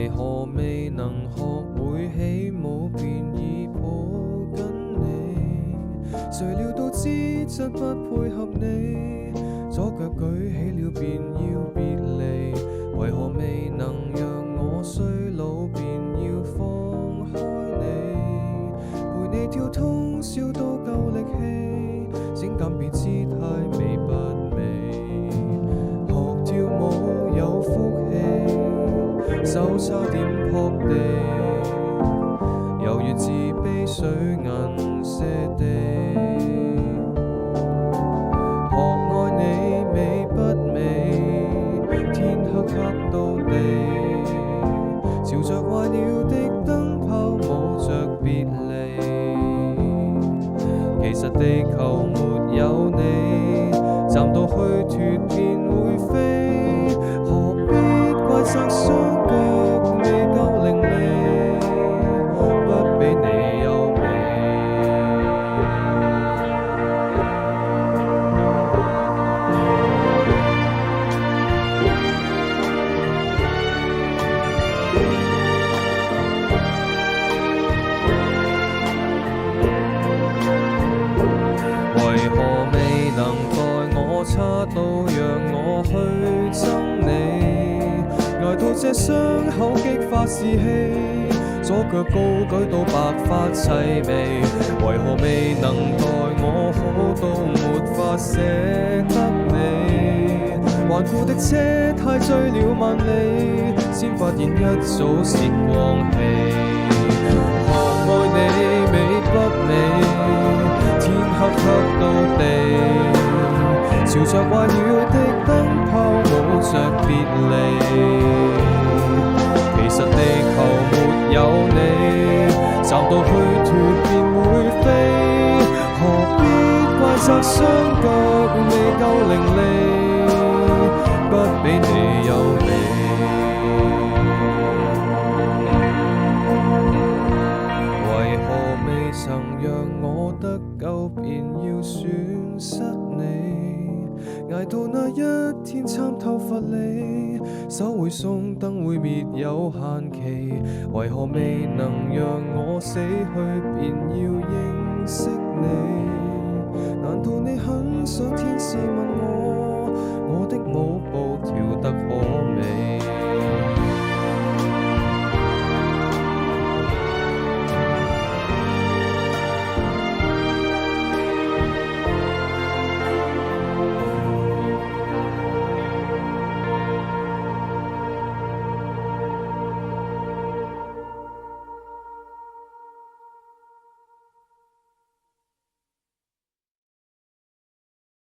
為何未能學會起舞便已抱緊你？誰料到資質不配合你，左腳舉起了便要別離。為何未能讓我衰老便要放開你？陪你跳通宵都夠力氣，請鑑別姿態美不美？學跳舞有福氣，手差點撲地，猶如自卑水銀瀉地。學愛你美不美？天黑黑到地，朝着壞了的燈泡舞着別離。其實地球沒有你，站到虛脫便會飛，何必怪責雙腳未夠伶俐，不比你優美。為何未能待我差到讓我去憎你？捱到這傷口激發士氣，左腳高舉到白髮齊眉。為何未能待我好到沒法捨得你？頑固的車太追了萬里，先發現一早泄光氣。學愛你美不美？天黑黑到地，朝着壞了的燈泡舞着別離。其實地球沒有你，站到虛脫便會飛，何必怪責雙腳未夠伶俐，不比你優美。為何未曾讓我得救便要損失你？捱到那一天參透佛理，手會鬆燈會滅有限期。為何未能讓我死去便要認識你？難道你很想天使問我，我的舞步跳得可美？